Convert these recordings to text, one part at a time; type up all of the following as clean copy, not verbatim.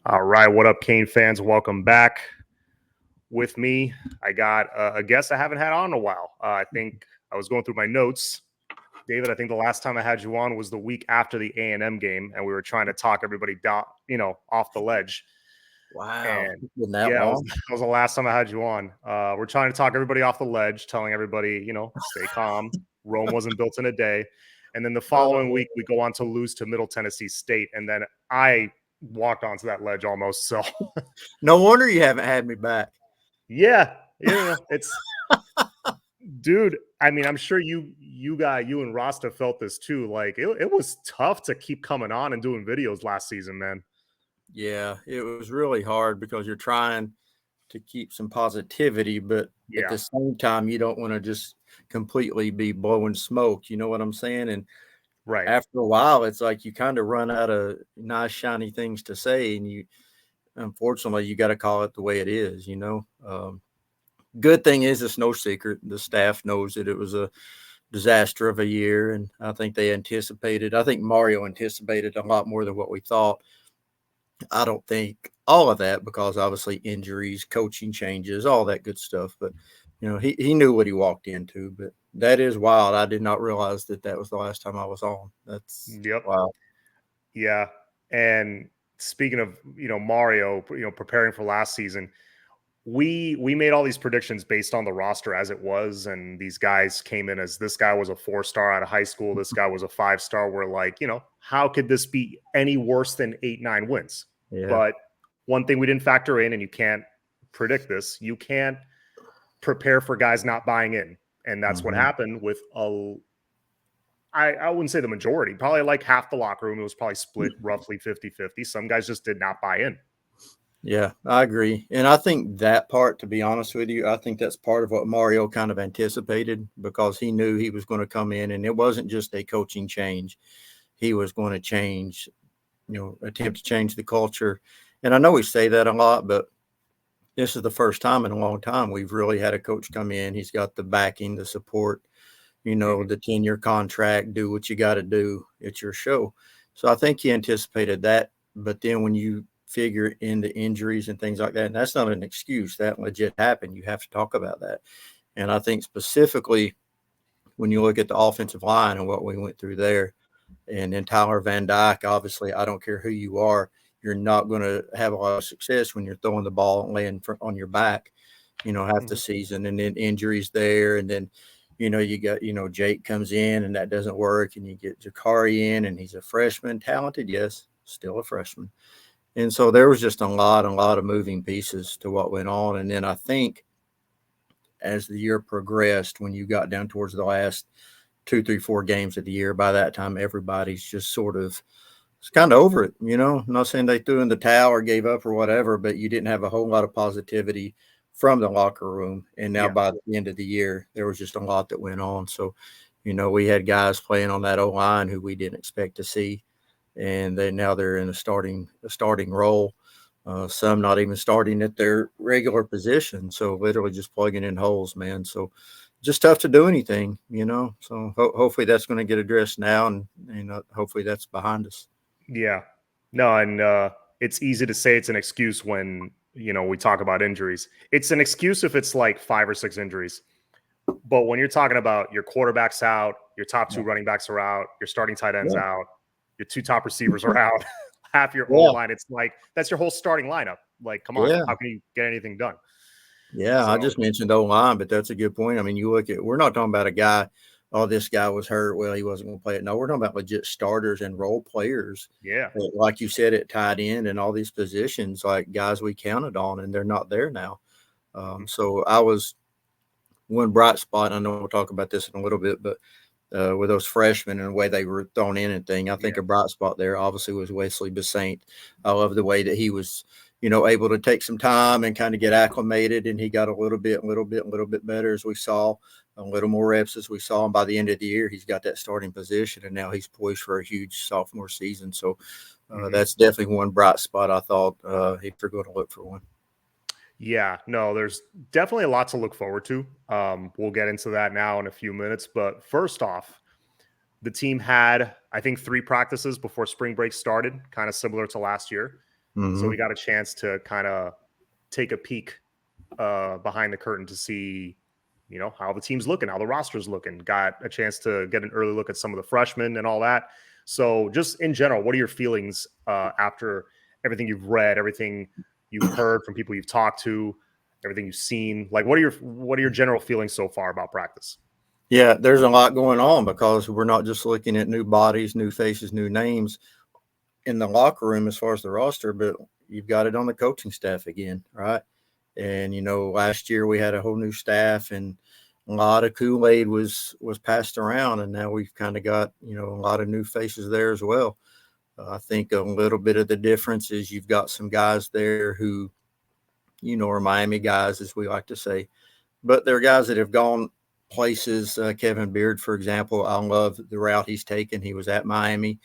All right, what up, Kane fans? Welcome back. With me, I got a guest I haven't had on in a while. I think I was going through my notes. David, I think the last time I had you on was the week after the A&M game, and we were trying to talk everybody down, off the ledge. Wow, And been that yeah, long? that was the last time I had you on. We're trying to talk everybody off the ledge, telling everybody, stay calm. Rome wasn't built in a day. And then the following week, we go on to lose to Middle Tennessee State, and then I walked onto that ledge almost. So No wonder you haven't had me back. yeah, it's dude. I mean, I'm sure you and Rasta felt this too. Like it was tough to keep coming on and doing videos last season, man. Yeah, it was really hard because you're trying to keep some positivity, but at Yeah, the same time, you don't want to just completely be blowing smoke. You know what I'm saying? And right. after a while, it's like you kind of run out of nice, shiny things to say, and unfortunately, you got to call it the way it is. Good thing is, it's no secret. The staff knows that it was a disaster of a year, and I think Mario anticipated a lot more than what we thought. I don't think all of that because obviously injuries, coaching changes, all that good stuff. But he knew what he walked into. But that is wild. I did not realize that was the last time I was on. That's Yep. wow. Yeah. And speaking of, Mario, preparing for last season, we made all these predictions based on the roster as it was, and these guys came in as this guy was a 4-star out of high school, this guy was a 5-star. We're like, how could this be any worse than 8-9 wins? Yeah. But one thing we didn't factor in, and you can't predict this, you can't prepare for guys not buying in. And that's what Mhm. happened with I wouldn't say the majority, probably like half the locker room. It was probably split roughly 50-50. Some guys just did not buy in. Yeah, I agree. And I think that part, to be honest with you, I think that's part of what Mario kind of anticipated because he knew he was going to come in and it wasn't just a coaching change. He was going to change, attempt to change the culture. And I know we say that a lot, but this is the first time in a long time we've really had a coach come in. He's got the backing, the support, Mhm. the 10-year contract, do what you got to do. It's your show. So I think he anticipated that. But then when you figure in the injuries and things like that, and that's not an excuse, that legit happened. You have to talk about that. And I think specifically when you look at the offensive line and what we went through there, and then Tyler Van Dyke, obviously, I don't care who you are, you're not going to have a lot of success when you're throwing the ball and laying on your back, half the Mhm. season. And then injuries there. And then, you got, Jake comes in and that doesn't work. And you get Jakari in and he's a freshman, talented, yes, still a freshman. And so there was just a lot of moving pieces to what went on. And then I think as the year progressed, when you got down towards the last 2, 3, 4 games of the year, by that time, everybody's just sort of it's kind of over it. I'm not saying they threw in the towel or gave up or whatever, but you didn't have a whole lot of positivity from the locker room. And now Yeah. by the end of the year, there was just a lot that went on. So, we had guys playing on that O line who we didn't expect to see, and they're in a starting role. Some not even starting at their regular position, so literally just plugging in holes, man. So just tough to do anything. So hopefully that's going to get addressed now, and hopefully that's behind us. Yeah. No, and it's easy to say it's an excuse when, we talk about injuries. It's an excuse if it's like 5 or 6 injuries. But when you're talking about your quarterback's out, your top 2 running backs are out, your starting tight ends Yeah, out, your 2 top receivers are out, half your O yeah, line, it's like that's your whole starting lineup. Like, come on, yeah, how can you get anything done? yeah. I So, just mentioned O line, but that's a good point. I mean, we're not talking about a guy. Oh, this guy was hurt. Well, he wasn't going to play it. No, we're talking about legit starters and role players. yeah. Like you said, at tight end and all these positions, like guys we counted on, and they're not there now. Mhm. So I was one bright spot. I know we'll talk about this in a little bit, but with those freshmen and the way they were thrown in and thing. I think Yeah. a bright spot there obviously was Wesley Basaint. I love the way that he was, able to take some time and kind of get acclimated, and he got a little bit better as we saw, a little more reps as we saw. And by the end of the year, he's got that starting position, and now he's poised for a huge sophomore season. So Mhm. that's definitely one bright spot. I thought if you're going to look for one. Yeah, no, there's definitely a lot to look forward to. We'll get into that now in a few minutes. But first off, the team had, I think, 3 practices before spring break started, kind of similar to last year. So Mm-hmm. we got a chance to kind of take a peek behind the curtain to see, how the team's looking, how the roster's looking. Got a chance to get an early look at some of the freshmen and all that. So just in general, what are your feelings after everything you've read, everything you've heard from people you've talked to, everything you've seen? Like, what are your general feelings so far about practice? Yeah, there's a lot going on because we're not just looking at new bodies, new faces, new names in the locker room as far as the roster, but you've got it on the coaching staff again, right? And last year we had a whole new staff, and a lot of Kool-Aid was passed around, and now we've kind of got a lot of new faces there as well. I think a little bit of the difference is you've got some guys there who are Miami guys, as we like to say, but they're guys that have gone places. Kevin Beard, for example, I love the route he's taken. He was at Miami,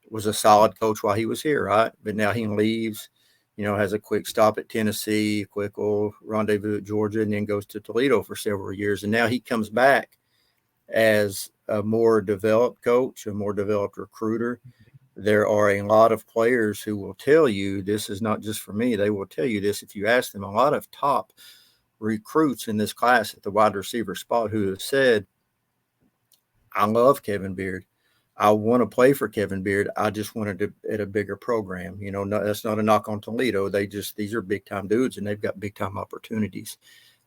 was a solid coach while he was here, right? But now he leaves, has a quick stop at Tennessee, a quick little rendezvous at Georgia, and then goes to Toledo for several years. And now he comes back as a more developed coach, a more developed recruiter. There are a lot of players who will tell you, this is not just for me, they will tell you this if you ask them. A lot of top recruits in this class at the wide receiver spot who have said, I love Kevin Beard. I want to play for Kevin Beard. I just wanted to at a bigger program. That's not a knock on Toledo. These are big time dudes and they've got big time opportunities.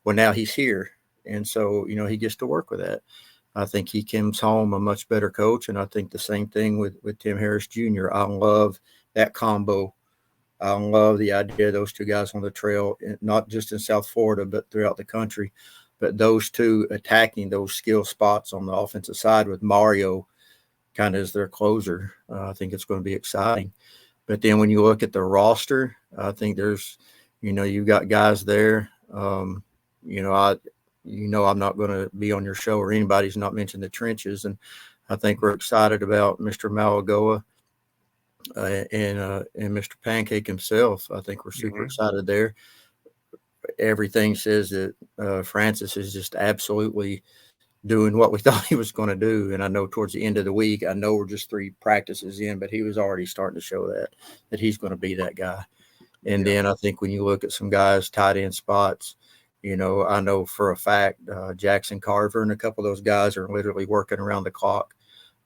Well, now he's here. And so, he gets to work with that. I think he comes home a much better coach. And I think the same thing with Tim Harris Jr. I love that combo. I love the idea of those two guys on the trail, not just in South Florida, but throughout the country. But those two attacking those skill spots on the offensive side with Mario kind of as their closer. I think it's going to be exciting. But then when you look at the roster, I think there's, you've got guys there. I'm not going to be on your show or anybody's not mentioned the trenches. And I think we're excited about Mr. Malagoa and Mr. Pancake himself. I think we're super excited there. Everything says that Francis is just absolutely doing what we thought he was going to do. And I know towards the end of the week, I know we're just 3 practices in, but he was already starting to show that he's going to be that guy. And then I think when you look at some guys tight end spots, I know for a fact Jackson Carver and a couple of those guys are literally working around the clock,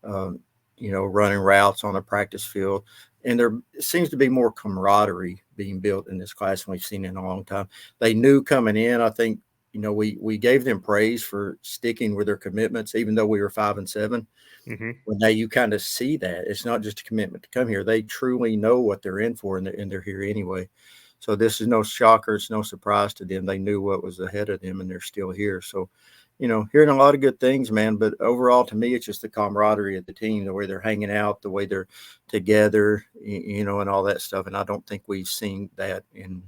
running routes on the practice field. And there seems to be more camaraderie being built in this class than we've seen in a long time. They knew coming in, I think, we gave them praise for sticking with their commitments, even though we were 5-7. Mm-hmm. Well, now you kind of see that it's not just a commitment to come here. They truly know what they're in for, and they're here anyway. So this is no shocker. It's no surprise to them. They knew what was ahead of them, and they're still here. So, hearing a lot of good things, man. But overall, to me, it's just the camaraderie of the team, the way they're hanging out, the way they're together, and all that stuff. And I don't think we've seen that in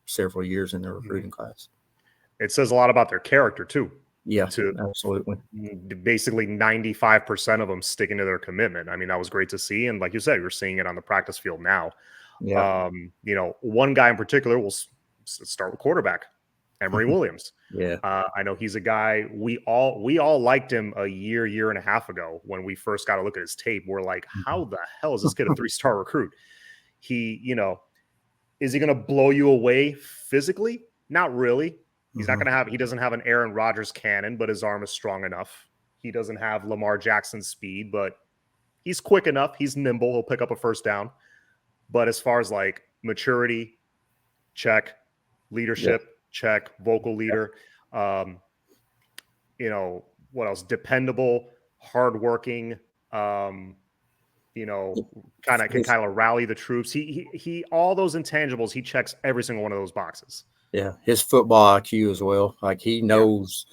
several years in the recruiting class. It says a lot about their character too. Yeah, absolutely. Basically 95% of them sticking to their commitment. I mean, that was great to see. And like you said, you're seeing it on the practice field now. Yeah. One guy in particular, we'll start with quarterback, Emory Williams. Yeah. I know he's a guy we all liked him a year and a half ago when we first got to look at his tape. We're like, how the hell is this kid a 3-star recruit? He, is he going to blow you away physically? Not really. He's not going to have, he doesn't have an Aaron Rodgers cannon, but his arm is strong enough. He doesn't have Lamar Jackson's speed, but he's quick enough. He's nimble. He'll pick up a first down. But as far as like maturity, check. Leadership, check. Vocal leader. What else? Dependable, hardworking, kind of rally the troops. He all those intangibles, he checks every single one of those boxes. Yeah, his football IQ as well. Like he knows.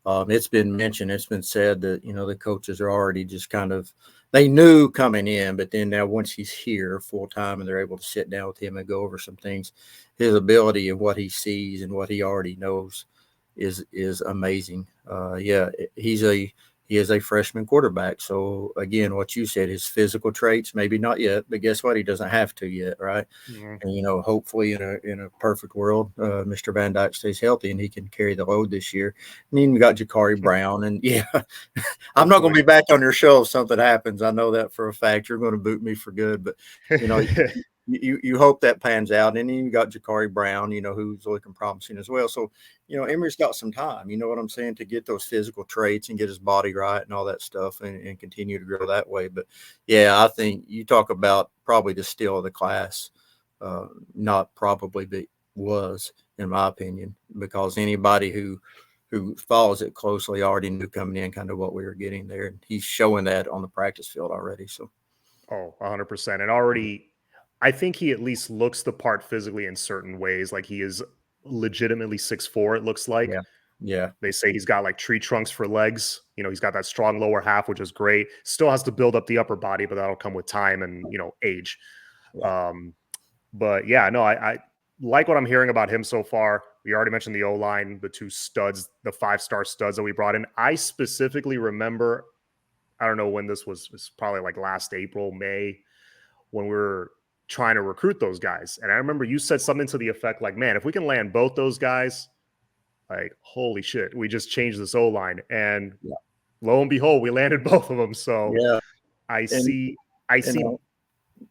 It's been mentioned. It's been said that the coaches are already just kind of they knew coming in, but then now once he's here full time and they're able to sit down with him and go over some things, his ability and what he sees and what he already knows is amazing. He is a freshman quarterback. So again, what you said, his physical traits, maybe not yet, but guess what? He doesn't have to yet, right? Mm-hmm. And hopefully in a perfect world, Mr. Van Dyke stays healthy and he can carry the load this year. And then we got Ja'Cory Brown, and I'm not going to be back on your show if something happens. I know that for a fact. You're going to boot me for good, but you hope that pans out. And then you got Jakari Brown, who's looking promising as well. So, Emory's got some time, you know what I'm saying, to get those physical traits and get his body right and all that stuff and continue to grow that way. But yeah, I think you talk about probably the steal of the class, not probably, but was, in my opinion, because anybody who follows it closely already knew coming in kind of what we were getting there. And he's showing that on the practice field already. So, 100%. And already, I think he at least looks the part physically in certain ways. Like he is legitimately 6'4", it looks like. yeah. Yeah. They say he's got like tree trunks for legs. He's got that strong lower half, which is great. Still has to build up the upper body, but that'll come with time and, age. Yeah. But yeah, no, I like what I'm hearing about him so far. We already mentioned the O-line, the two studs, the 5-star studs that we brought in. I specifically remember, I don't know when this was, it was probably like last April, May, when we were trying to recruit those guys. And I remember you said something to the effect like, man, if we can land both those guys, like, holy shit, we just changed this O-line. And Yeah. lo and behold, we landed both of them. So Yeah. I And, see.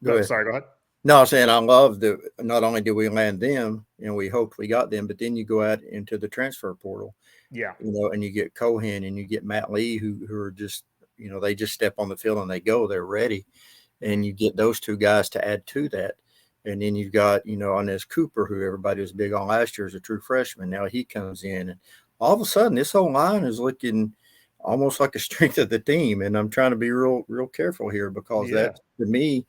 go ahead. Sorry, go ahead. No, I'm saying I love not only did we land them and we hoped we got them, but then you go out into the transfer portal, Yeah. And you get Cohen and you get Matt Lee, who are just, they just step on the field and they go, they're ready. And you get those two guys to add to that. And then you've got, Inez Cooper, who everybody was big on last year as a true freshman. Now he comes in and all of a sudden this whole line is looking almost like a strength of the team. And I'm trying to be real careful here because that, to me,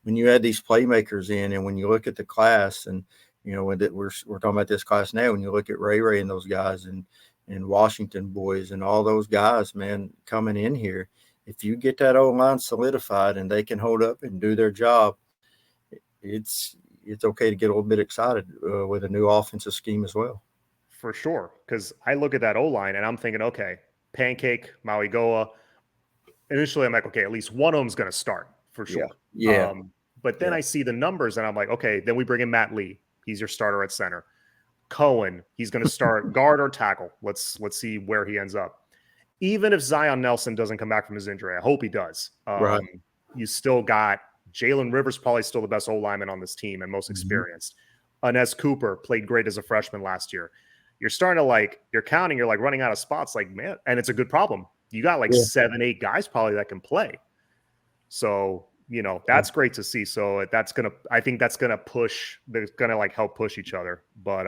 when you add these playmakers in and when you look at the class and, when we're talking about this class now, when you look at Ray and those guys and Washington boys and all those guys, man, coming in here, if you get that old line solidified and they can hold up and do their job, it's okay to get a little bit excited with a new offensive scheme as well. For sure. Because I look at that O-line and I'm thinking, okay, Pancake, Maui Goa. Initially, I'm like, okay, at least one of them's going to start for sure. Yeah. But then I see the numbers and I'm like, okay, then we bring in Matt Lee. He's your starter at center. Cohen, he's going to start guard or tackle. Let's see where he ends up. Even if Zion Nelson doesn't come back from his injury, I hope he does. Right. You still got Jalen Rivers, probably still the best O-lineman on this team and most experienced. Inez Cooper played great as a freshman last year. You're starting to you're counting, you're running out of spots. Like, man, and it's a good problem. You got 7, 8 guys probably that can play. So, that's great to see. So I think that's going to push, they're going to help push each other. But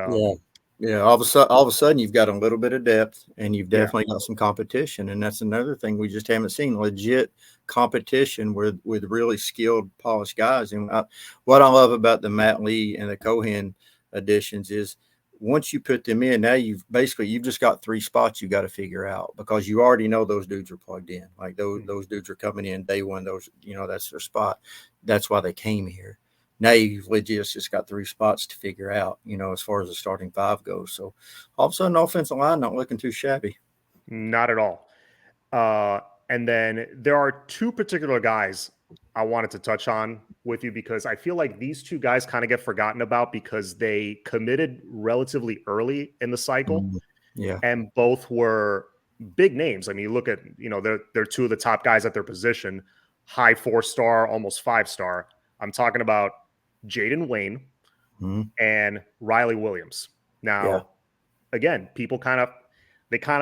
yeah. All of a sudden you've got a little bit of depth and you've definitely got some competition. And that's another thing we just haven't seen, legit competition with really skilled, polished guys. And what I love about the Matt Lee and the Cohen additions is once you put them in, now you've just got 3 spots you got to figure out because you already know those dudes are plugged in. Like those dudes are coming in day one. Those, that's their spot. That's why they came here. Now you've legit just got 3 spots to figure out, as far as the starting 5 goes. So all of a sudden, offensive line not looking too shabby. Not at all. And then there are 2 particular guys I wanted to touch on with you because I feel like these 2 guys kind of get forgotten about because they committed relatively early in the cycle. Yeah. And both were big names. I mean, you look at, they're 2 of the top guys at their position, high 4-star, almost 5-star. I'm talking about Jaden Wayne and Riley Williams. Now, again, people kind of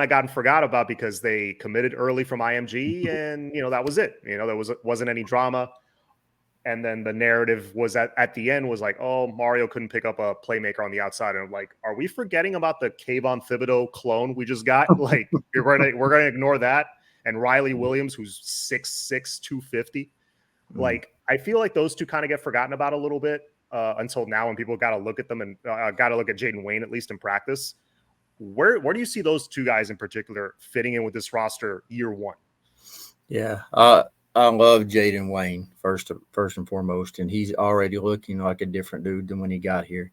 gotten forgot about because they committed early from IMG and, that was it. There wasn't any drama. And then the narrative was at the end was like, oh, Mario couldn't pick up a playmaker on the outside. And I'm like, are we forgetting about the Kayvon Thibodeau clone we just got? Like, we're gonna ignore that. And Riley Williams, who's 6'6", 250. Like, I feel like those 2 kind of get forgotten about a little bit until now when people got to look at them and got to look at Jaden Wayne, at least in practice. Where do you see those 2 guys in particular fitting in with this roster year 1? Yeah. I love Jaden Wayne first and foremost, and he's already looking like a different dude than when he got here.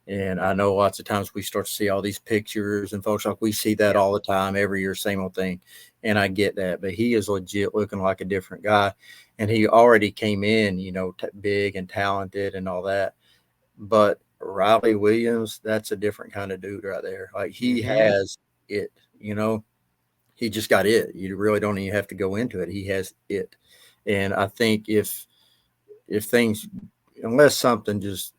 And I know lots of times we start to see all these pictures and folks we see that all the time, every year, same old thing. And I get that, but he is legit looking like a different guy. And he already came in, big and talented and all that. But Riley Williams, that's a different kind of dude right there. Like he has it, he just got it. You really don't even have to go into it. He has it. And I think if things unless something just,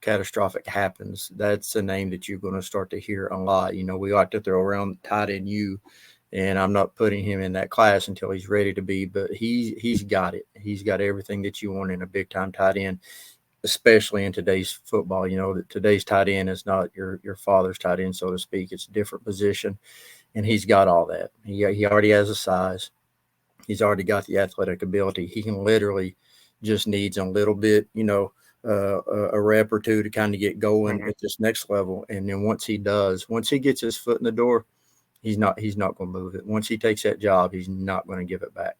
catastrophic happens, that's a name that you're going to start to hear a lot. We like to throw around tight end U, and I'm not putting him in that class until he's ready to be, but he's got it. He's got everything that you want in a big time tight end, especially in today's football. That today's tight end is not your father's tight end, so to speak. It's a different position, and he's got all that. He already has a size. He's already got the athletic ability. He can literally just needs a little bit, a rep or two to kind of get going at this next level. And then once he gets his foot in the door, he's not going to move it. Once he takes that job, he's not going to give it back.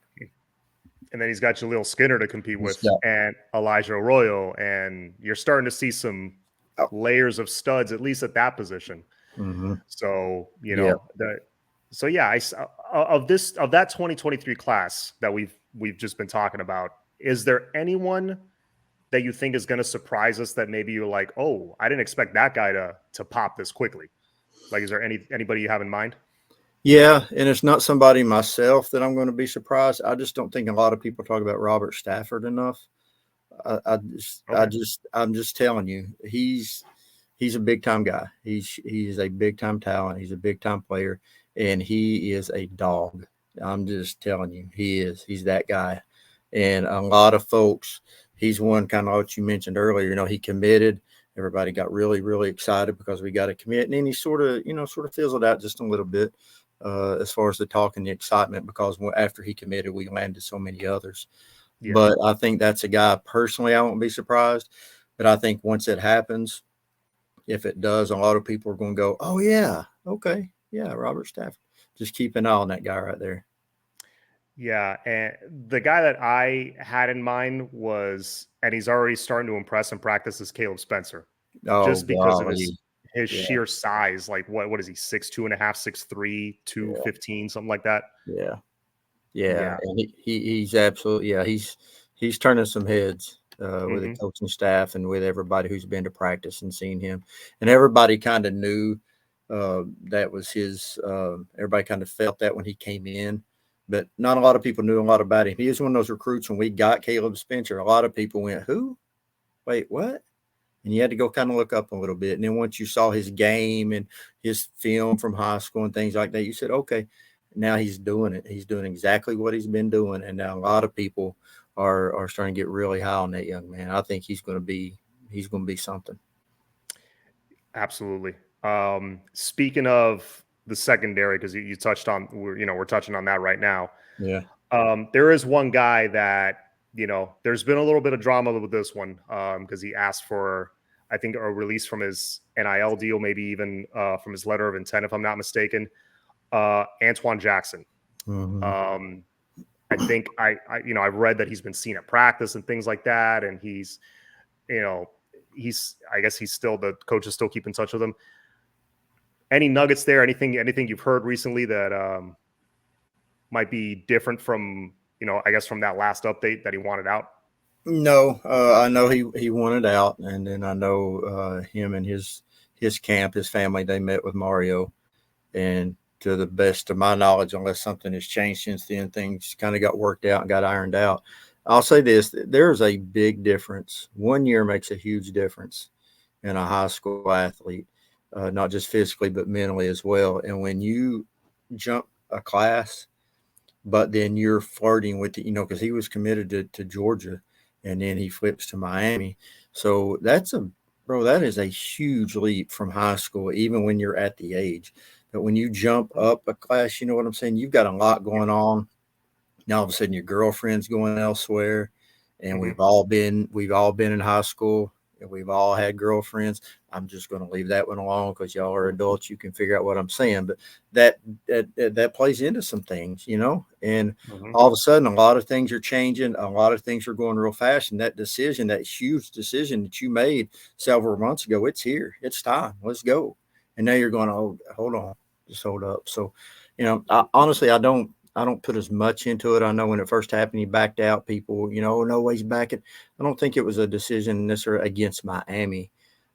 And then he's got Jaleel Skinner to compete with, and Elijah Arroyo, and you're starting to see some layers of studs, at least at that position. Mm-hmm. So of that 2023 class that we've just been talking about, is there anyone that you think is going to surprise us that maybe you're like, oh, I didn't expect that guy to pop this quickly? Like, is there anybody you have in mind? Yeah, and it's not somebody myself that I'm going to be surprised. I just don't think a lot of people talk about Robert Stafford enough. I'm just telling you, he's a big time guy. He's a big time talent. He's a big time player, and he is a dog. I'm just telling you, he's that guy. And a lot of folks, he's one kind of what you mentioned earlier. He committed. Everybody got really, really excited because we got to commit, and then he sort of fizzled out just a little bit as far as the talk and the excitement, because after he committed, we landed so many others. Yeah. But I think that's a guy personally I won't be surprised. But I think once it happens, if it does, a lot of people are going to go, oh, yeah, okay, yeah, Robert Stafford. Just keep an eye on that guy right there. Yeah, and the guy that I had in mind and he's already starting to impress in practice, is Caleb Spencer. Just because of his sheer size. Like, what is he, 6'2.5", 6'3", 215, something like that? Yeah. And he's absolutely, he's turning some heads with the coaching staff and with everybody who's been to practice and seen him. And everybody kind of knew that was his. Everybody kind of felt that when he came in, but not a lot of people knew a lot about him. He was one of those recruits when we got Caleb Spencer. A lot of people went, "Who? Wait, what?" And you had to go kind of look up a little bit. And then once you saw his game and his film from high school and things like that, you said, okay, now he's doing it. He's doing exactly what he's been doing. And now a lot of people are starting to get really high on that young man. I think he's going to be something. Absolutely. Speaking of the secondary, because you touched on, we're touching on that right now. Yeah. There is one guy that, there's been a little bit of drama with this one because he asked for, I think, a release from his NIL deal, maybe even from his letter of intent, if I'm not mistaken. Antoine Jackson. Mm-hmm. I think I've read that he's been seen at practice and things like that, and he's I guess he's still, the coaches still keep in touch with him. Any nuggets there? Anything you've heard recently that might be different from, I guess from that last update that he wanted out? No, I know he wanted out, and then I know him and his camp, his family, they met with Mario, and to the best of my knowledge, unless something has changed since then, things kind of got worked out and got ironed out. I'll say this, there's a big difference. 1 year makes a huge difference in a high school athlete, not just physically, but mentally as well. And when you jump a class, but then you're flirting with because he was committed to Georgia, and then he flips to Miami. So that is a huge leap from high school, even when you're at the age. But when you jump up a class, you know what I'm saying? You've got a lot going on. Now all of a sudden your girlfriend's going elsewhere, and we've all been in high school, and we've all had girlfriends. I'm just going to leave that one alone because y'all are adults. You can figure out what I'm saying, but that plays into some things, and all of a sudden a lot of things are changing. A lot of things are going real fast. And that huge decision that you made several months ago, it's here, it's time, let's go. And now you're going, oh, hold on, just hold up. So, honestly, I don't put as much into it. I know when it first happened, he backed out. People, no way he's backing. I don't think it was a decision necessarily against Miami,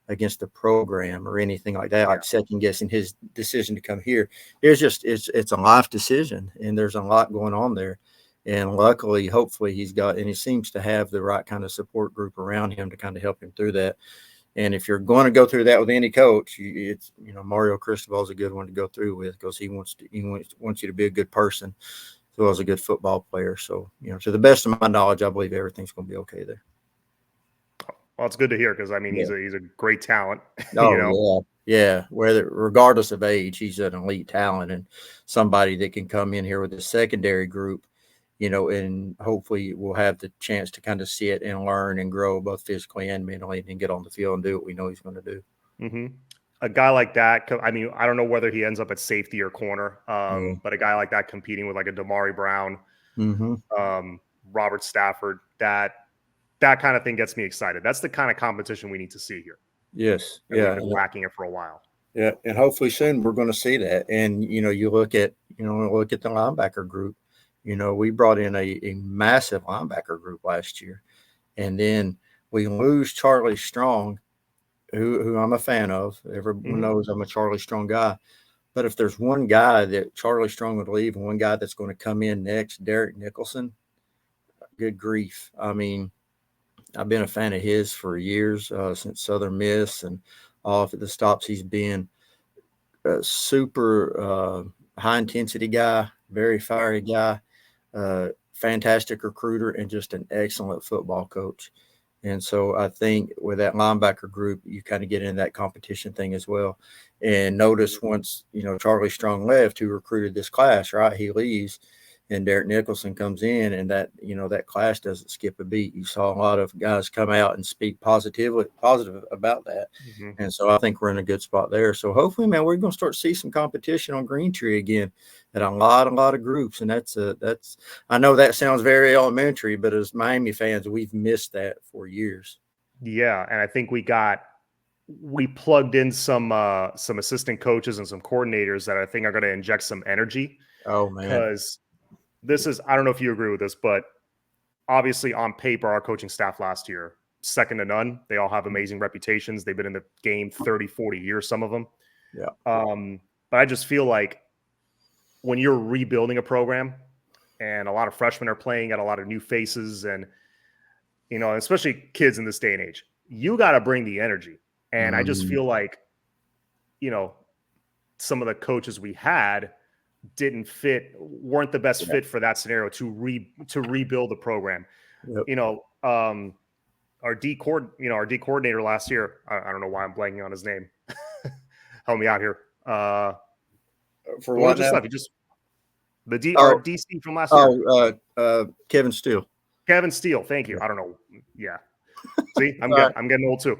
against the program or anything like that, like second guessing his decision to come here. It's a life decision, and there's a lot going on there. And luckily, hopefully he seems to have the right kind of support group around him to kind of help him through that. And if you're going to go through that with any coach, it's, Mario Cristobal is a good one to go through with, because he wants you to be a good person as well as a good football player. So, to the best of my knowledge, I believe everything's going to be okay there. Well, it's good to hear, because I mean, he's a great talent. Oh, yeah. Regardless of age, he's an elite talent and somebody that can come in here with a secondary group, and hopefully we'll have the chance to kind of sit and learn and grow both physically and mentally, and get on the field and do what we know he's going to do. Mm-hmm. A guy like that, I mean, I don't know whether he ends up at safety or corner, but a guy like that competing with like a Damari Brown, Robert Stafford, that kind of thing gets me excited. That's the kind of competition we need to see here. Yes. And we've been lacking it for a while. Yeah. And hopefully soon we're going to see that. And, you look at the linebacker group, we brought in a massive linebacker group last year, and then we lose Charlie Strong, who I'm a fan of. Everyone knows I'm a Charlie Strong guy. But if there's one guy that Charlie Strong would leave and one guy that's going to come in next, Derek Nicholson, good grief. I mean, I've been a fan of his for years, since Southern Miss and all of the stops he's been. A super high intensity guy, very fiery guy, fantastic recruiter, and just an excellent football coach. And so I think with that linebacker group, you kind of get into that competition thing as well. And notice once, Charlie Strong left, who recruited this class, right? He leaves and Derek Nicholson comes in, and that, that class doesn't skip a beat. You saw a lot of guys come out and speak positive about that. And so I think we're in a good spot there. So hopefully, man, we're going to start to see some competition on Green Tree again at a lot of groups. And that's I know that sounds very elementary, but as Miami fans, we've missed that for years. Yeah. And I think we plugged in some assistant coaches and some coordinators that I think are going to inject some energy. Oh, man. Because I don't know if you agree with this, but obviously on paper, our coaching staff last year, second to none. They all have amazing reputations. They've been in the game 30, 40 years, some of them. Yeah. But I just feel like when you're rebuilding a program and a lot of freshmen are playing at a lot of new faces, and, especially kids in this day and age, you got to bring the energy. And I just feel like, some of the coaches we had weren't the best fit for that scenario to rebuild the program. Yep. Our D coordinator last year, I don't know why I'm blanking on his name. Help me out here. For what just now? left, our DC from last year. Kevin Steele. Kevin Steele, thank you. I don't know. Yeah. See, I'm getting old too.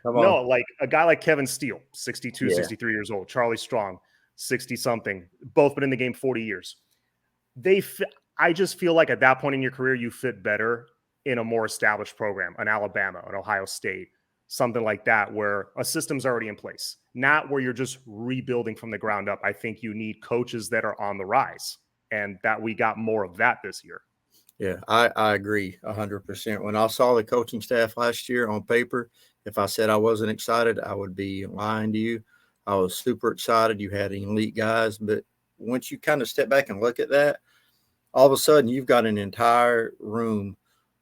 No, like a guy like Kevin Steele, 62, 63 years old, Charlie Strong, 60 something, both been in the game 40 years. I just feel like at that point in your career, you fit better in a more established program, an Alabama, an Ohio State, something like that, where a system's already in place, not where you're just rebuilding from the ground up. I think you need coaches that are on the rise, and that we got more of that this year. Yeah, I agree 100%. When I saw the coaching staff last year on paper, if I said I wasn't excited, I would be lying to you. I was super excited. You had elite guys, but once you kind of step back and look at that, all of a sudden you've got an entire room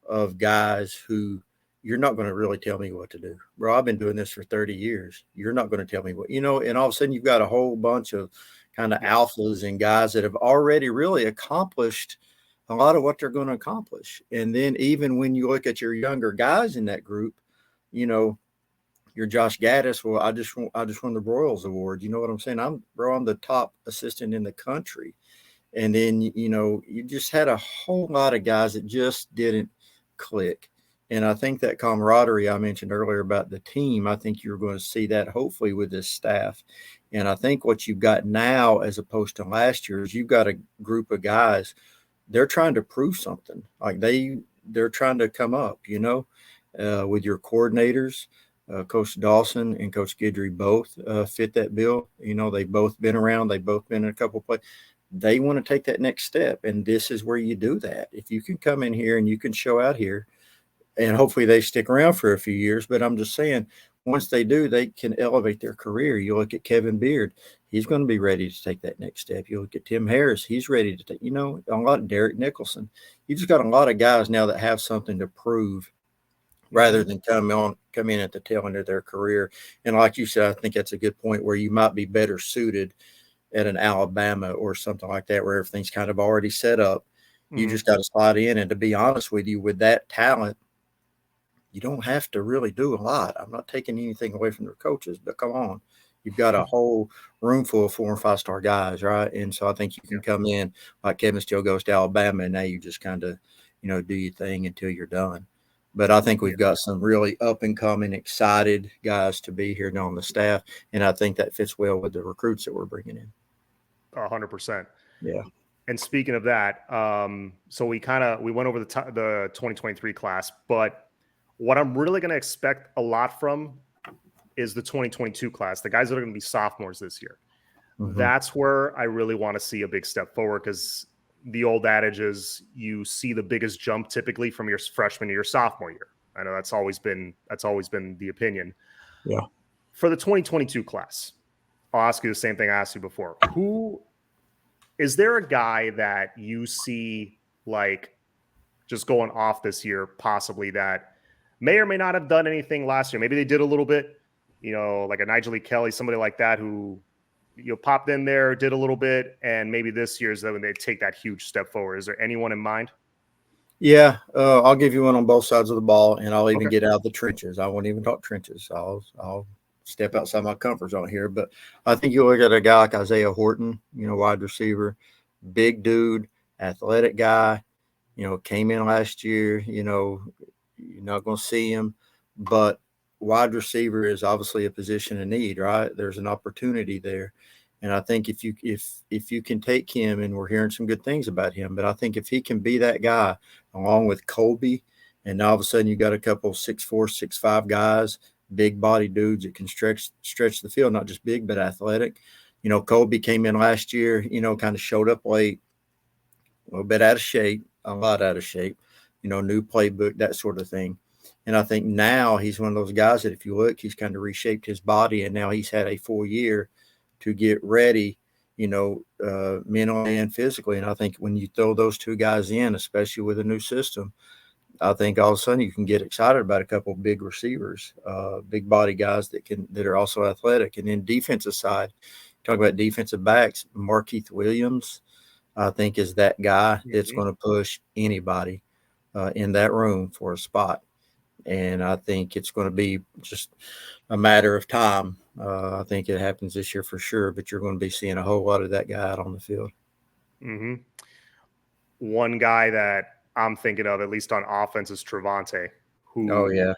of guys who you're not going to really tell me what to do. Bro, I've been doing this for 30 years. You're not going to tell me what, and all of a sudden you've got a whole bunch of kind of alphas and guys that have already really accomplished a lot of what they're going to accomplish. And then even when you look at your younger guys in that group, your Josh Gaddis, well, I just won the Royals Award. You know what I'm saying? I'm the top assistant in the country. And then, you just had a whole lot of guys that just didn't click. And I think that camaraderie I mentioned earlier about the team, I think you're going to see that hopefully with this staff. And I think what you've got now, as opposed to last year, is you've got a group of guys, they're trying to prove something. Like they're trying to come up, with your coordinators. Coach Dawson and Coach Guidry both fit that bill. They've both been around. They've both been in a couple of plays. They want to take that next step, and this is where you do that. If you can come in here and you can show out here, and hopefully they stick around for a few years. But I'm just saying, once they do, they can elevate their career. You look at Kevin Beard, he's going to be ready to take that next step. You look at Tim Harris, he's ready to take, a lot of Derek Nicholson. You've just got a lot of guys now that have something to prove rather than come in at the tail end of their career. And like you said, I think that's a good point where you might be better suited at an Alabama or something like that, where everything's kind of already set up. You just got to slide in. And to be honest with you, with that talent, you don't have to really do a lot. I'm not taking anything away from their coaches, but come on. You've got a whole room full of 4 and 5 star guys, right? And so I think you can come in like Kevin still goes to Alabama, and now you just kind of, do your thing until you're done. But I think we've got some really up and coming, excited guys to be here now on the staff, and I think that fits well with the recruits that we're bringing in. 100%. Yeah. And speaking of that, so we went over the 2023 class, but what I'm really going to expect a lot from is the 2022 class, the guys that are going to be sophomores this year. That's where I really want to see a big step forward, because the old adage is you see the biggest jump typically from your freshman to your sophomore year. I know that's always been the opinion. Yeah. For the 2022 class, I'll ask you the same thing I asked you before. Is there a guy that you see like just going off this year, possibly, that may or may not have done anything last year? Maybe they did a little bit, like a Nigel Lee Kelly, somebody like that who popped in there, did a little bit, and maybe this year is when they take that huge step forward. Is there anyone in mind? Yeah, I'll give you one on both sides of the ball, and I'll even get out of the trenches. I won't even talk trenches. I'll step outside my comfort zone here. But I think you look at a guy like Isaiah Horton, wide receiver, big dude, athletic guy, came in last year, you're not going to see him, but wide receiver is obviously a position of need, right? There's an opportunity there. And I think if you can take him, and we're hearing some good things about him, but I think if he can be that guy along with Colby, and all of a sudden you got a couple 6'4", 6'5" guys, big body dudes that can stretch the field, not just big, but athletic. Colby came in last year, kind of showed up late, a little bit out of shape, a lot out of shape, new playbook, that sort of thing. And I think now he's one of those guys that if you look, he's kind of reshaped his body, and now he's had a full year to get ready, mentally and physically. And I think when you throw those two guys in, especially with a new system, I think all of a sudden you can get excited about a couple of big receivers, big body guys that are also athletic. And then defensive side, talk about defensive backs, Markeith Williams, I think, is that guy that's going to push anybody in that room for a spot. And I think it's going to be just a matter of time. I think it happens this year for sure, but you're going to be seeing a whole lot of that guy out on the field. One guy that I'm thinking of, at least on offense, is Trevante, who I'm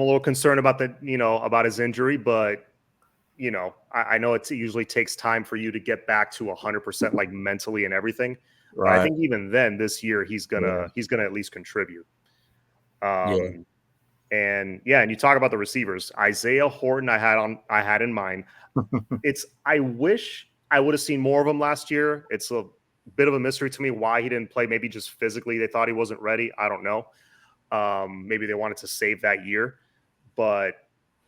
a little concerned about about his injury, but I know it usually takes time for you to get back to 100%, like mentally and everything. Right. But I think even then, this year he's gonna at least contribute. And you talk about the receivers, Isaiah Horton, I had in mind. I wish I would have seen more of him last year. It's a bit of a mystery to me why he didn't play. Maybe just physically they thought he wasn't ready. I don't know. Maybe they wanted to save that year. But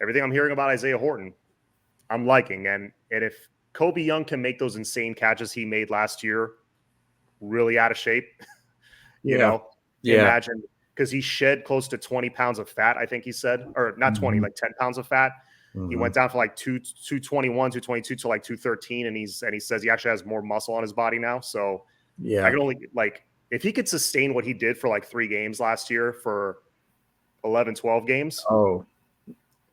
everything I'm hearing about Isaiah Horton, I'm liking. And if Kobe Young can make those insane catches he made last year, really out of shape, imagine, because he shed close to 20 pounds of fat, I think he said, or not 20, like 10 pounds of fat. He went down from like 221, 222 to like 213. And he says he actually has more muscle on his body now. So I can only, if he could sustain what he did for like 3 games last year for 11, 12 games. All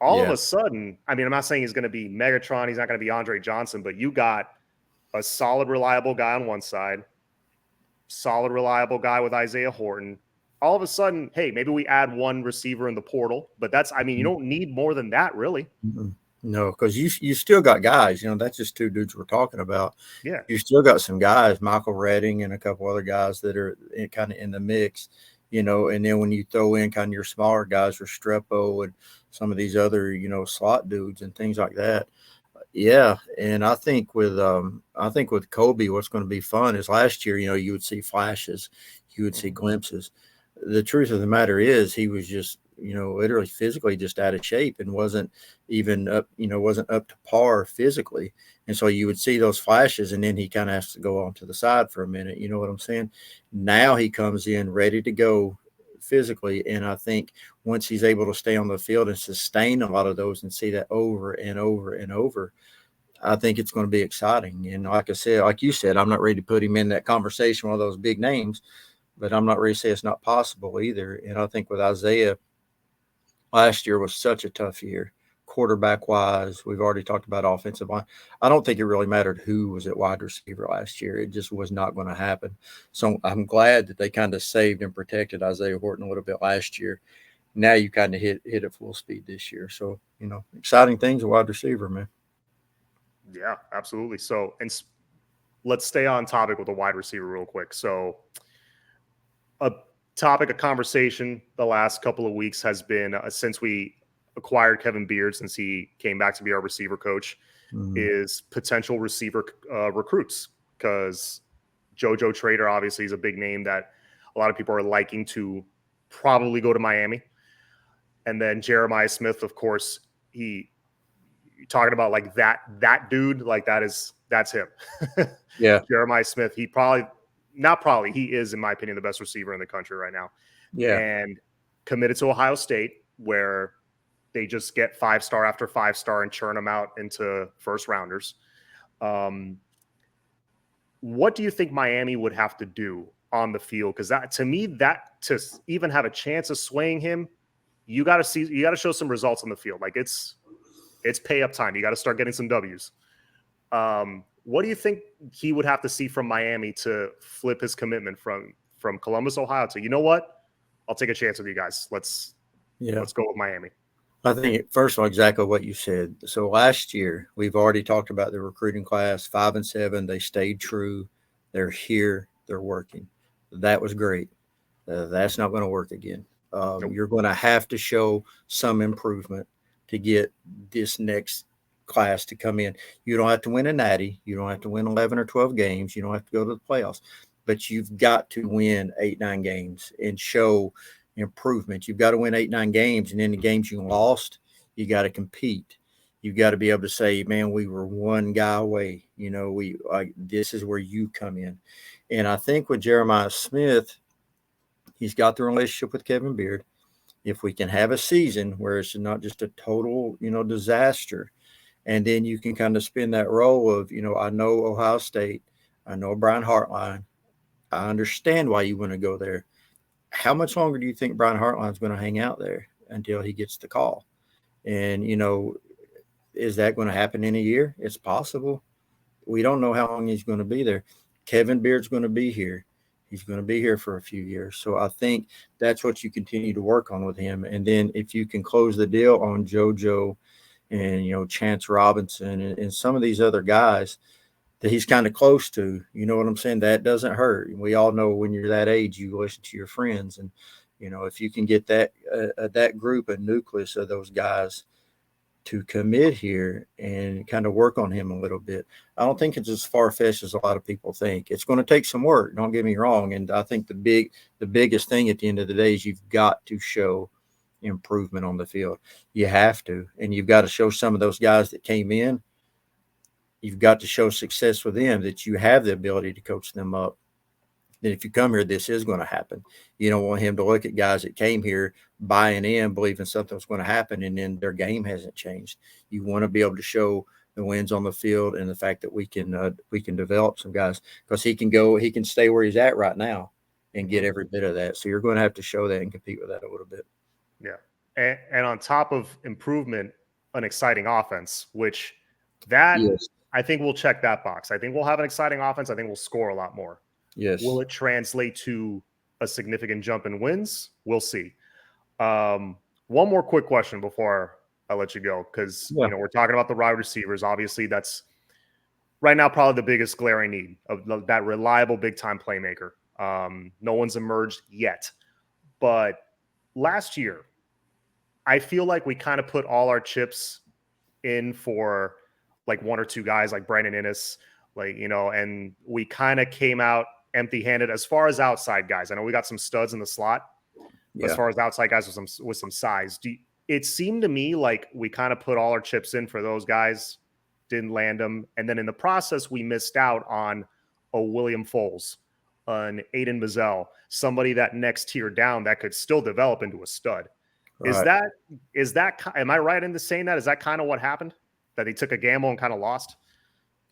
of a sudden, I mean, I'm not saying he's going to be Megatron. He's not going to be Andre Johnson, but you got a solid, reliable guy on one side, solid, reliable guy with Isaiah Horton. All of a sudden, hey, maybe we add one receiver in the portal, but you don't need more than that, really. No, because you still got guys, that's just 2 dudes we're talking about. Yeah. You still got some guys, Michael Redding and a couple other guys that are kind of in the mix, and then when you throw in kind of your smaller guys, Restrepo and some of these other, slot dudes and things like that. Yeah. And I think with Kobe, what's going to be fun is last year, you would see flashes, you would see glimpses. The truth of the matter is he was just literally physically just out of shape and wasn't even up, wasn't up to par physically. And so you would see those flashes, and then he kind of has to go on to the side for a minute. You know what I'm saying? Now he comes in ready to go physically. And I think once he's able to stay on the field and sustain a lot of those and see that over and over and over, I think it's going to be exciting. And like I said, like you said, I'm not ready to put him in that conversation with those big names, but I'm not ready to say it's not possible either. And I think with Isaiah, last year was such a tough year, quarterback wise. We've already talked about offensive line. I don't think it really mattered who was at wide receiver last year. It just was not going to happen. So I'm glad that they kind of saved and protected Isaiah Horton a little bit last year. Now you kind of hit at full speed this year. So, exciting things at wide receiver, man. Yeah, absolutely. So, and let's stay on topic with the wide receiver real quick. So, a topic of conversation the last couple of weeks has been since we acquired Kevin Beard, since he came back to be our receiver coach, is potential receiver recruits, because JoJo Trader obviously is a big name that a lot of people are liking to probably go to Miami. And then Jeremiah Smith, of course, you're talking about like that dude, like that's him. Yeah. Jeremiah Smith, he is, in my opinion, the best receiver in the country right now. Yeah. And committed to Ohio State, where they just get 5-star after 5-star and churn them out into first rounders. What do you think Miami would have to do on the field? Because that, to me, that to even have a chance of swaying him, you got to show some results on the field. Like it's pay up time. You got to start getting some W's. What do you think he would have to see from Miami to flip his commitment from Columbus, Ohio to, you know what? I'll take a chance with you guys. Let's go with Miami. I think, first of all, exactly what you said. So last year, we've already talked about the recruiting class, 5 and 7. They stayed true. They're here. They're working. That was great. That's not going to work again. Nope. You're going to have to show some improvement to get this next class to come in. You don't have to win a natty. You don't have to win 11 or 12 games. You don't have to go to the playoffs. But you've got to win 8, 9 games and show improvement. You've got to win 8, 9 games, and in the games you lost, you got to compete. You've got to be able to say, man, we were one guy away. This is where you come in. And I think with Jeremiah Smith, he's got the relationship with Kevin Beard. If we can have a season where it's not just a total, disaster, and then you can kind of spin that role of, I know Ohio State, I know Brian Hartline, I understand why you want to go there. How much longer do you think Brian Hartline's going to hang out there until he gets the call? And, is that going to happen in a year? It's possible. We don't know how long he's going to be there. Kevin Beard's going to be here. He's going to be here for a few years. So I think that's what you continue to work on with him. And then if you can close the deal on JoJo and, Chance Robinson and some of these other guys that he's kind of close to, you know what I'm saying? That doesn't hurt. We all know when you're that age, you listen to your friends. And, if you can get that group, a nucleus of those guys to commit here and kind of work on him a little bit, I don't think it's as far-fetched as a lot of people think. It's going to take some work, don't get me wrong. And I think the biggest thing at the end of the day is you've got to show improvement on the field. You have to. And you've got to show some of those guys that came in, you've got to show success with them, that you have the ability to coach them up. That if you come here, this is going to happen. You don't want him to look at guys that came here buying in, believing something was going to happen, and then their game hasn't changed. You want to be able to show the wins on the field and the fact that we can develop some guys, because he can stay where he's at right now and get every bit of that. So you're going to have to show that and compete with that a little bit. Yeah. And on top of improvement, an exciting offense, which that Yes. I think we'll check that box. I think we'll have an exciting offense. I think we'll score a lot more. Yes. Will it translate to a significant jump in wins? We'll see. One more quick question before I let you go, because we're talking about the wide receivers. Obviously, that's right now probably the biggest glaring need of that reliable big time playmaker. No one's emerged yet, but last year, I feel like we kind of put all our chips in for like one or two guys like Brandon Innes, and we kind of came out empty-handed as far as outside guys. I know we got some studs in the slot, as Yeah. far as outside guys with some size. It seemed to me like we kind of put all our chips in for those guys, didn't land them, and then in the process we missed out on a William Foles, an Aiden Mazzell, somebody that next tier down that could still develop into a stud. Right. Is that am I right into saying that? Is that kind of what happened? That they took a gamble and kind of lost?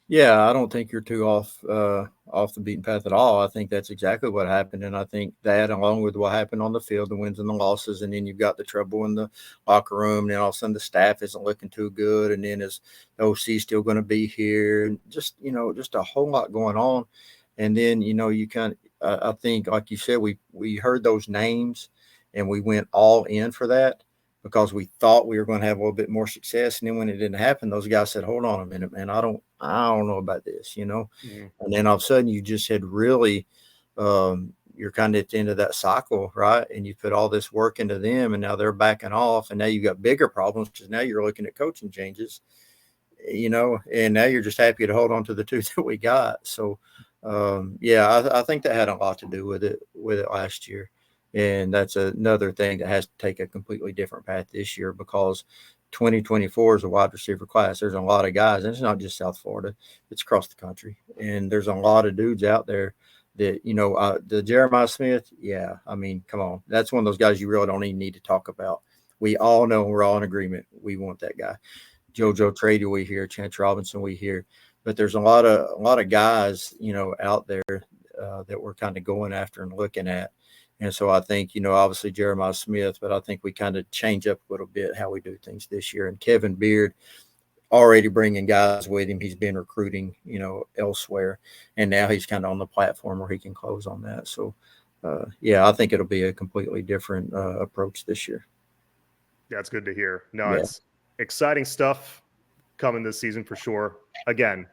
Yeah, I don't think you're too off the beaten path at all. I think that's exactly what happened, and I think that, along with what happened on the field, the wins and the losses, and then you've got the trouble in the locker room, and then all of a sudden the staff isn't looking too good, and then is the OC still going to be here, and just just a whole lot going on, and then you kind of I think, like you said, we heard those names, and we went all in for that because we thought we were going to have a little bit more success. And then when it didn't happen, those guys said, hold on a minute, man, I don't know about this, Mm-hmm. And then all of a sudden you just had really, you're kind of at the end of that cycle, right? And you put all this work into them, and now they're backing off, and now you got bigger problems because now you're looking at coaching changes, and now you're just happy to hold on to the two that we got. So, yeah, I think that had a lot to do with it last year. And that's another thing that has to take a completely different path this year because 2024 is a wide receiver class. There's a lot of guys, and it's not just South Florida, it's across the country. And there's a lot of dudes out there that, the Jeremiah Smith, yeah, I mean, come on. That's one of those guys you really don't even need to talk about. We all know, we're all in agreement. We want that guy. JoJo Trader, we hear, Chance Robinson, we hear. But there's a lot of guys, out there that we're kind of going after and looking at. And so I think, obviously Jeremiah Smith, but I think we kind of change up a little bit how we do things this year. And Kevin Beard already bringing guys with him. He's been recruiting, elsewhere. And now he's kind of on the platform where he can close on that. So, yeah, I think it'll be a completely different approach this year. That's good to hear. No, Yeah. it's exciting stuff coming this season for sure. Again,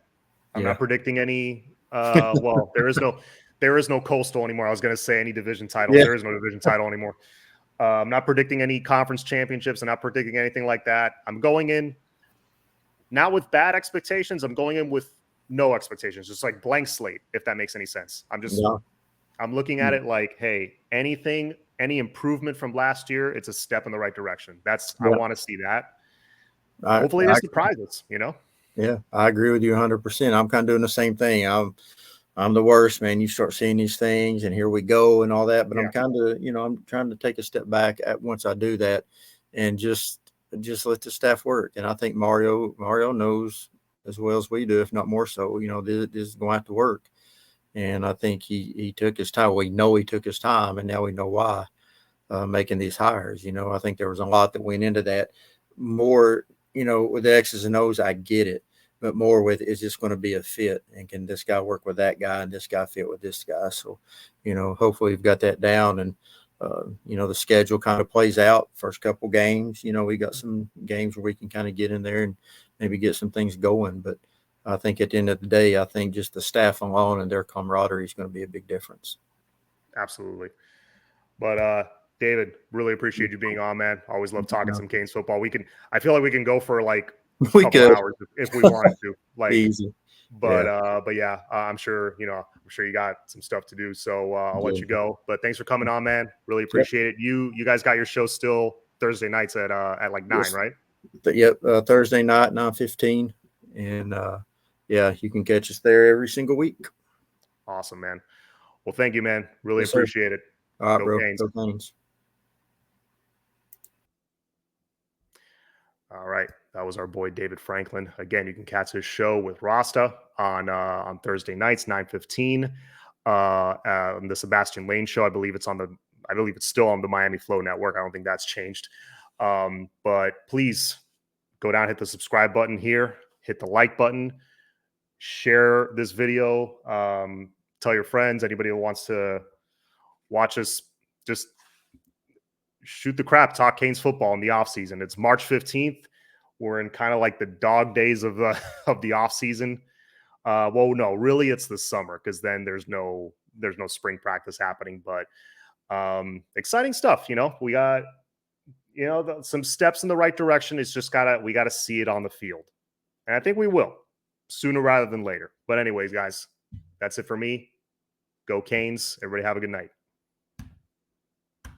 I'm not predicting any. Well, there is no coastal anymore. I was going to say any division title. Yeah. There is no division title anymore. I'm not predicting any conference championships. I'm not predicting anything like that. I'm going in not with bad expectations. I'm going in with no expectations, just like blank slate, if that makes any sense. I'm looking at it like, hey, any improvement from last year, it's a step in the right direction. I want to see that. Hopefully they surprise us, Yeah, I agree with you 100%. I'm kind of doing the same thing. I'm the worst, man. You start seeing these things and here we go and all that, but I'm kind of, I'm trying to take a step back once I do that and just let the staff work. And I think Mario knows as well as we do, if not more so, this is going to have to work. And I think he took his time. We know he took his time, and now we know why, making these hires. I think there was a lot that went into that. More, with the X's and O's, I get it, but more with, is this going to be a fit, and can this guy work with that guy, and this guy fit with this guy? So, hopefully we've got that down, and the schedule kind of plays out. First couple games, we got some games where we can kind of get in there and maybe get some things going, but I think at the end of the day, I think just the staff alone and their camaraderie is going to be a big difference. Absolutely. But David, really appreciate you being on, man. Always love talking some Canes football. I feel like we can go for like a couple hours if we wanted to. Like easy. But yeah, I'm sure you got some stuff to do. So I'll let you go. But thanks for coming on, man. Really appreciate it. You guys got your show still Thursday nights at like 9, right? Yep. Thursday night, 9:15. And yeah, you can catch us there every single week. Awesome, man. Well, thank you, man. Really appreciate it. All right, bro. Canes. Go Canes. All right. That was our boy David Franklin. Again, you can catch his show with Rasta on Thursday nights, 9:15. The Sebastian Lane show. I believe it's still on the Miami Flow Network. I don't think that's changed. But please go down, hit the subscribe button here, hit the like button, share this video, tell your friends, anybody who wants to watch us, just shoot the crap, talk Canes football in the offseason. It's March 15th. We're in kind of like the dog days of the off season. Well, no, really it's the summer, because then there's no spring practice happening. But exciting stuff. We got some steps in the right direction. It's just we gotta see it on the field, and I think we will sooner rather than later. But anyways, guys, that's it for me. Go Canes. Everybody have a good night.